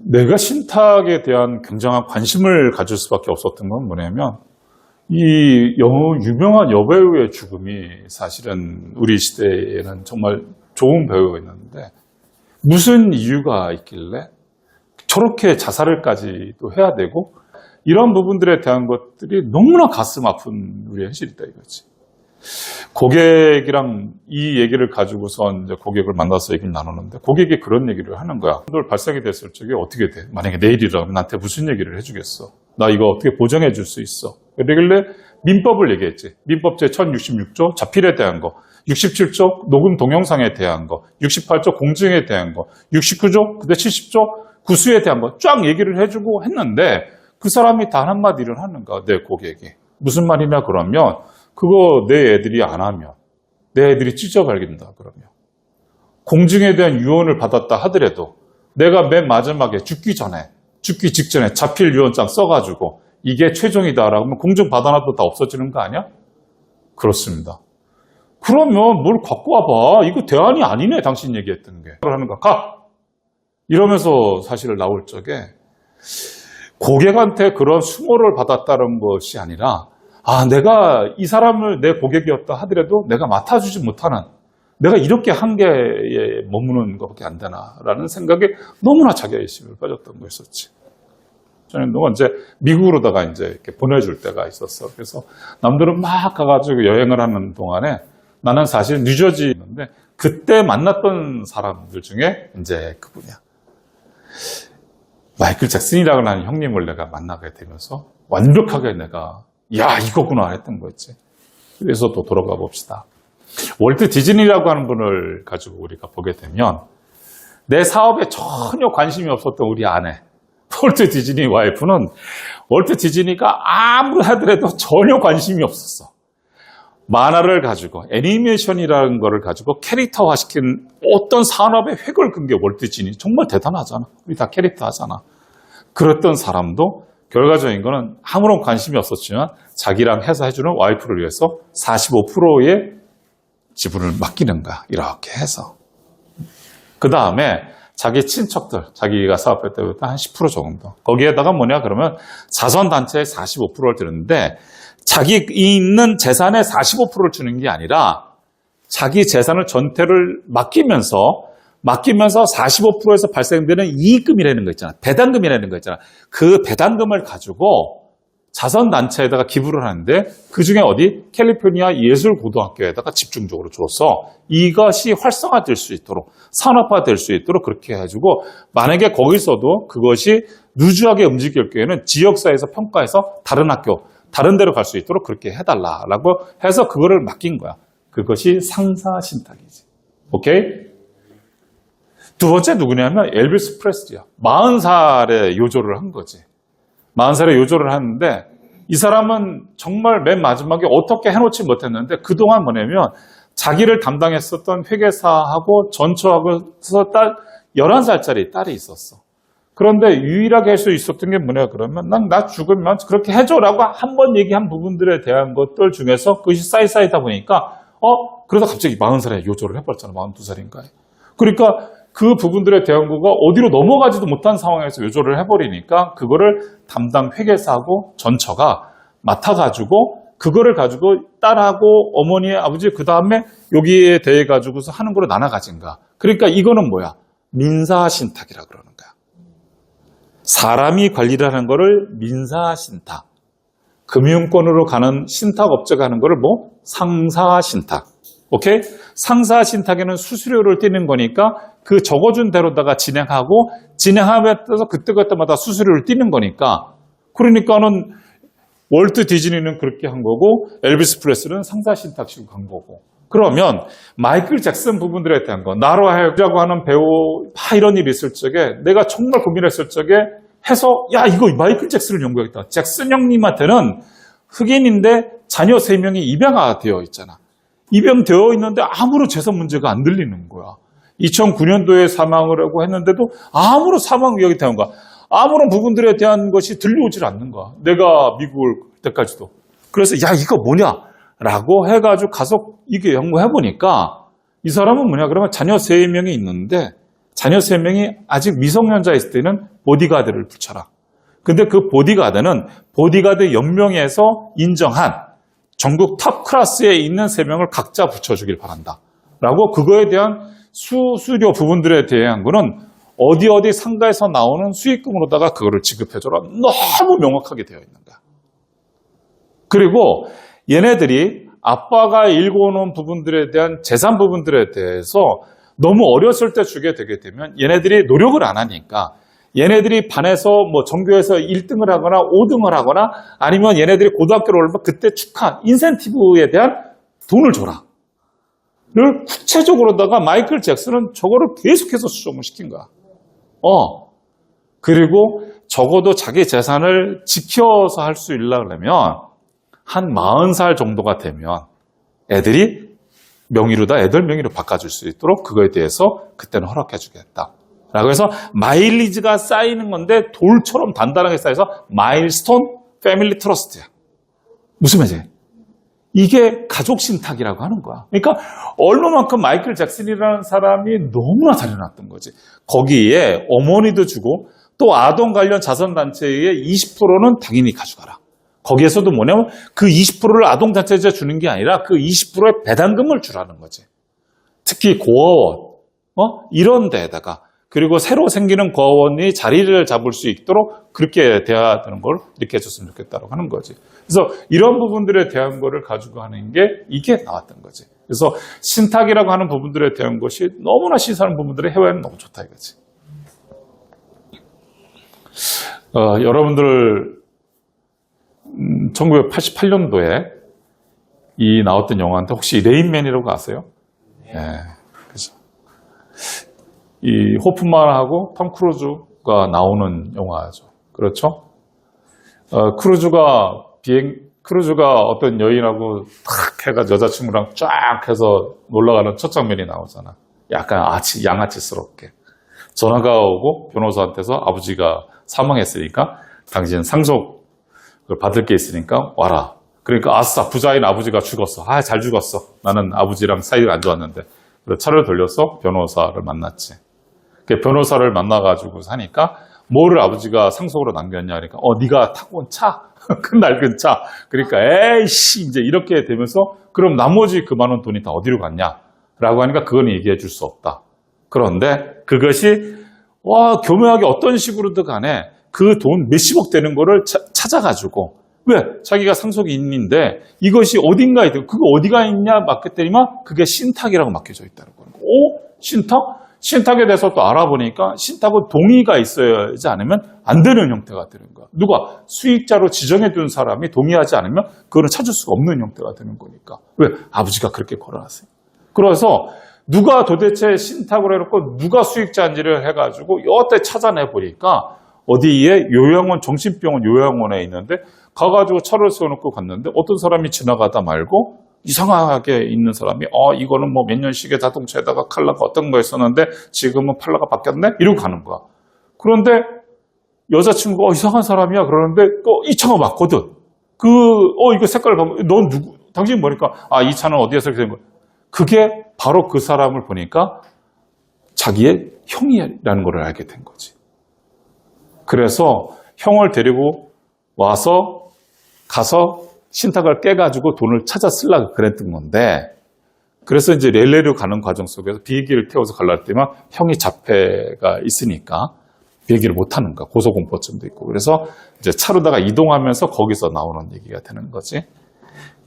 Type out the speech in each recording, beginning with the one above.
내가 신탁에 대한 굉장한 관심을 가질 수밖에 없었던 건 뭐냐면 이 유명한 여배우의 죽음이 사실은 우리 시대에는 정말 좋은 배우가 있는데 무슨 이유가 있길래 저렇게 자살을까지도 해야 되고 이런 부분들에 대한 것들이 너무나 가슴 아픈 우리 현실이다 이거지. 고객이랑 이 얘기를 가지고서 이제 고객을 만나서 얘기를 나누는데 고객이 그런 얘기를 하는 거야. 오늘 발생이 됐을 적에 어떻게 돼? 만약에 내일이라면 나한테 무슨 얘기를 해주겠어? 나 이거 어떻게 보정해 줄 수 있어? 그러길래 민법을 얘기했지. 민법 제1066조 자필에 대한 거, 67조 녹음 동영상에 대한 거, 68조 공증에 대한 거, 69조 그다음 70조 구수에 대한 거 쫙 얘기를 해주고 했는데 그 사람이 단 한마디를 하는 거야. 내 고객이. 무슨 말이냐 그러면 그거 내 애들이 안 하면 내 애들이 찢어발긴다 그러면 공증에 대한 유언을 받았다 하더라도 내가 맨 마지막에 죽기 직전에 자필 유언장 써가지고 이게 최종이다라고 하면 공증 받아놔도 다 없어지는 거 아니야? 그렇습니다. 그러면 뭘 갖고 와봐. 이거 대안이 아니네 당신 얘기했던 게. 하는 거야. 가! 이러면서 사실 나올 적에 고객한테 그런 수모를 받았다는 것이 아니라 내가 이 사람을 내 고객이었다 하더라도 내가 맡아주지 못하는 내가 이렇게 한계에 머무는 것밖에 안 되나라는 생각에 너무나 자괴심을 빠졌던 거였었지. 저는 동안 이제 미국으로다가 이제 이렇게 보내줄 때가 있었어. 그래서 남들은 막 가가지고 여행을 하는 동안에 나는 사실 뉴저지에 있는데 그때 만났던 사람들 중에 이제 그분이야. 마이클 잭슨이라고 하는 형님을 내가 만나게 되면서 완벽하게 내가 이거구나 했던 거였지. 그래서 또 돌아가 봅시다. 월트 디즈니라고 하는 분을 가지고 우리가 보게 되면 내 사업에 전혀 관심이 없었던 우리 아내 월트 디즈니 와이프는 월트 디즈니가 아무리 하더라도 전혀 관심이 없었어. 만화를 가지고 애니메이션이라는 거를 가지고 캐릭터화시킨 어떤 산업의 획을 끈 게 월트 디즈니. 정말 대단하잖아. 우리 다 캐릭터 하잖아. 그랬던 사람도 결과적인 거는 아무런 관심이 없었지만 자기랑 회사 해주는 와이프를 위해서 45%의 지분을 맡기는가 이렇게 해서 그 다음에 자기 친척들 자기가 사업할 때부터 한 10% 정도 거기에다가 뭐냐 그러면 자선단체에 45%를 드는데 자기 있는 재산의 45%를 주는 게 아니라 자기 재산을 전체를 맡기면서 45%에서 발생되는 이익금이라는 거 있잖아. 배당금이라는 거 있잖아. 그 배당금을 가지고 자선단체에다가 기부를 하는데 그중에 어디? 캘리포니아 예술고등학교에다가 집중적으로 줘서 이것이 활성화될 수 있도록 산업화될 수 있도록 그렇게 해가지고 만약에 거기서도 그것이 루즈하게 움직일 경우에는 지역사회에서 평가해서 다른 학교, 다른 데로 갈 수 있도록 그렇게 해달라고 해서 그거를 맡긴 거야. 그것이 상사신탁이지. 오케이? 두 번째 누구냐면 엘비스 프레슬리야. 40살에 요조를 한 거지. 40살에 요조를 하는데 이 사람은 정말 맨 마지막에 어떻게 해놓지 못했는데 그동안 뭐냐면 자기를 담당했었던 회계사하고 전처하고서 11살짜리 딸이 있었어. 그런데 유일하게 할 수 있었던 게 뭐냐 그러면 나 죽으면 그렇게 해줘라고 한 번 얘기한 부분들에 대한 것들 중에서 그것이 쌓이다 보니까 그러다 갑자기 40살에 요조를 해버렸잖아. 42살인가에. 그러니까 그 부분들에 대한 거가 어디로 넘어가지도 못한 상황에서 요조를 해버리니까 그거를 담당 회계사하고 전처가 맡아가지고 그거를 가지고 딸하고 어머니의 아버지 그 다음에 여기에 대해 가지고서 하는 거로 나눠 가진 거야. 그러니까 이거는 뭐야? 민사신탁이라 그러는 거야. 사람이 관리를 하는 거를 민사신탁. 금융권으로 가는 신탁업체가 하는 거를 상사신탁. 오케이? 상사신탁에는 수수료를 떼는 거니까 그 적어준 대로다가 진행하면서 그때마다 수수료를 떼는 거니까 그러니까는 월트 디즈니는 그렇게 한 거고 엘비스 프레슬리는 상사신탁식으로 간 거고 그러면 마이클 잭슨 부분들에 대한 거 나로 하자고 하는 배우 이런 일이 있을 적에 내가 정말 고민했을 적에 해서 이거 마이클 잭슨을 연구하겠다. 잭슨 형님한테는 흑인인데 자녀 3명이 입양가 되어 있잖아. 입양되어 있는데 아무런 재산 문제가 안 들리는 거야. 2009년도에 사망을 하고 했는데도 아무런 사망 의혹이 되는 거야. 아무런 부분들에 대한 것이 들려오질 않는 거야. 내가 미국을 갈 때까지도. 그래서 이거 뭐냐? 라고 해가지고 가서 이게 연구해보니까 이 사람은 뭐냐? 그러면 자녀 3명이 있는데 자녀 3명이 아직 미성년자였을 때는 보디가드를 붙여라. 근데 그 보디가드는 보디가드 연명에서 인정한 전국 탑 클래스에 있는 3명을 각자 붙여주길 바란다. 라고 그거에 대한 수수료 부분들에 대한 거는 어디 상가에서 나오는 수익금으로다가 그거를 지급해줘라. 너무 명확하게 되어 있는 거야. 그리고 얘네들이 아빠가 읽어오는 부분들에 대한 재산 부분들에 대해서 너무 어렸을 때 주게 되게 되면 얘네들이 노력을 안 하니까 얘네들이 반에서 뭐 전교에서 1등을 하거나 5등을 하거나 아니면 얘네들이 고등학교를 올면 그때 축하, 인센티브에 대한 돈을 줘라. 를 구체적으로다가 마이클 잭슨은 저거를 계속해서 수정을 시킨 거야. 그리고 적어도 자기 재산을 지켜서 할 수 있으려면 한 40살 정도가 되면 애들이 명의로다 애들 명의로 바꿔줄 수 있도록 그거에 대해서 그때는 허락해 주겠다. 라고 해서 마일리지가 쌓이는 건데 돌처럼 단단하게 쌓여서 마일스톤 패밀리 트러스트야. 무슨 말이지? 이게 가족 신탁이라고 하는 거야. 그러니까 얼마만큼 마이클 잭슨이라는 사람이 너무나 잘해놨던 거지. 거기에 어머니도 주고 또 아동 관련 자선단체의 20%는 당연히 가져가라. 거기에서도 뭐냐면 그 20%를 아동단체에 주는 게 아니라 그 20%의 배당금을 주라는 거지. 특히 고아원, 이런 데에다가 그리고 새로 생기는 고아원이 자리를 잡을 수 있도록 그렇게 돼야 되는 걸 이렇게 해줬으면 좋겠다고 하는 거지. 그래서 이런 부분들에 대한 거를 가지고 하는 게 이게 나왔던 거지. 그래서 신탁이라고 하는 부분들에 대한 것이 너무나 시사하는 부분들의 해외는 너무 좋다 이거지. 여러분들 1988년도에 이 나왔던 영화인데 혹시 레인맨이라고 아세요? 네. 그죠. 이 호프만하고 톰 크루즈가 나오는 영화죠. 그렇죠? 크루즈가 어떤 여인하고 탁 해가 여자친구랑 쫙 해서 놀러가는 첫 장면이 나오잖아. 약간 양아치스럽게. 전화가 오고 변호사한테서 아버지가 사망했으니까 당신 상속을 받을 게 있으니까 와라. 그러니까 아싸 부자인 아버지가 죽었어. 잘 죽었어. 나는 아버지랑 사이가 안 좋았는데. 그래서 차를 돌려서 변호사를 만났지. 변호사를 만나가지고 사니까 뭐를 아버지가 상속으로 남겼냐 그러니까 네가 타고 온 차, 그 낡은 차. 그러니까 에이씨 이제 이렇게 되면서 그럼 나머지 그 많은 돈이 다 어디로 갔냐라고 하니까 그건 얘기해 줄 수 없다. 그런데 그것이 교묘하게 어떤 식으로든 간에 그 돈 몇십억 되는 거를 찾아가지고 왜? 자기가 상속이 있는데 이것이 어딘가에 있고 그거 어디가 있냐 맡겼더니만 그게 신탁이라고 맡겨져 있다는 거예요. 신탁? 신탁에 대해서 또 알아보니까 신탁은 동의가 있어야지 않으면 안 되는 형태가 되는 거야. 누가? 수익자로 지정해 둔 사람이 동의하지 않으면 그거는 찾을 수가 없는 형태가 되는 거니까. 왜? 아버지가 그렇게 걸어놨어요. 그래서 누가 도대체 신탁을 해놓고 누가 수익자인지를 해가지고 여태 찾아내 보니까 어디에 요양원, 정신병원 요양원에 있는데 가가지고 차를 세워놓고 갔는데 어떤 사람이 지나가다 말고 이상하게 있는 사람이 이거는 뭐 몇 년씩의 자동차에다가 컬러가 어떤 거였었는데 지금은 컬러가 바뀌었네? 이러고 가는 거야. 그런데 여자친구가 이상한 사람이야 그러는데 이 차가 맞거든. 이거 색깔을 보면 넌 누구? 당신 뭐니까 이 차는 어디에서 이렇게 된 거야. 그게 바로 그 사람을 보니까 자기의 형이라는 걸 알게 된 거지. 그래서 형을 데리고 가서 신탁을 깨가지고 돈을 찾아 쓰려고 그랬던 건데, 그래서 이제 렐레로 가는 과정 속에서 비행기를 태워서 갈라 때만 형이 자폐가 있으니까 비행기를 못 타는 거야. 고소공포증도 있고. 그래서 이제 차로다가 이동하면서 거기서 나오는 얘기가 되는 거지.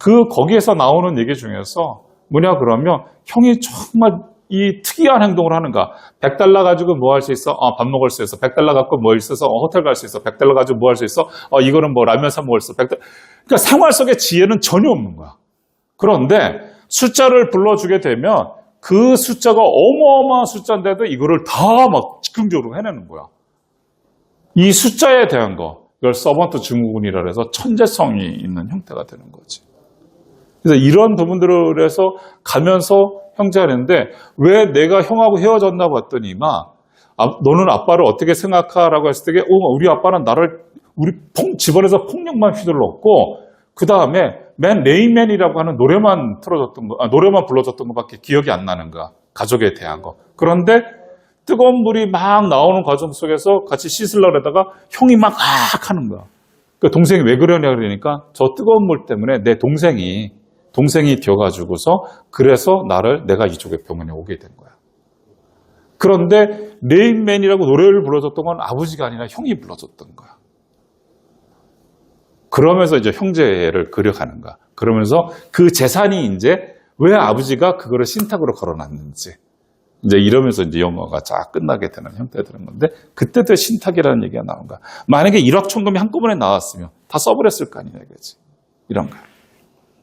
거기에서 나오는 얘기 중에서 뭐냐 그러면 형이 정말 이 특이한 행동을 하는가. 100달러 가지고 뭐 할 수 있어? 밥 먹을 수 있어. 100달러 갖고 뭐 있어서 호텔 갈 수 있어. 100달러 가지고 뭐 할 수 있어? 이거는 뭐 라면 사 먹을 수 있어. 100달러. 그러니까 생활 속의 지혜는 전혀 없는 거야. 그런데 숫자를 불러주게 되면 그 숫자가 어마어마한 숫자인데도 이거를 다 막 즉흥적으로 해내는 거야. 이 숫자에 대한 거, 이걸 서번트 증후군이라 해서 천재성이 있는 형태가 되는 거지. 그래서 이런 부분들을 해서 가면서 형제가 했는데 왜 내가 형하고 헤어졌나 봤더니만 너는 아빠를 어떻게 생각하라고 했을 때 우리 아빠는 우리 집안에서 폭력만 휘둘렀고 그 다음에 레인맨이라고 하는 노래만 불러줬던 것밖에 기억이 안 나는 거야. 가족에 대한 거. 그런데 뜨거운 물이 막 나오는 과정 속에서 같이 씻으려고 하다가 형이 막 하는 거야. 그 동생이 왜 그러냐 그러니까 저 뜨거운 물 때문에 내 동생이 되어가지고서 그래서 내가 이쪽에 병원에 오게 된 거야. 그런데 레인맨이라고 노래를 불러줬던 건 아버지가 아니라 형이 불러줬던 거야. 그러면서 이제 형제를 그려가는 거야. 그러면서 그 재산이 이제 왜 아버지가 그거를 신탁으로 걸어놨는지 이제 이러면서 이제 영화가 쫙 끝나게 되는 형태가 되는 건데 그때도 신탁이라는 얘기가 나온 거야. 만약에 1억 천금이 한꺼번에 나왔으면 다 써버렸을 거 아니냐 이거지. 이런 거야.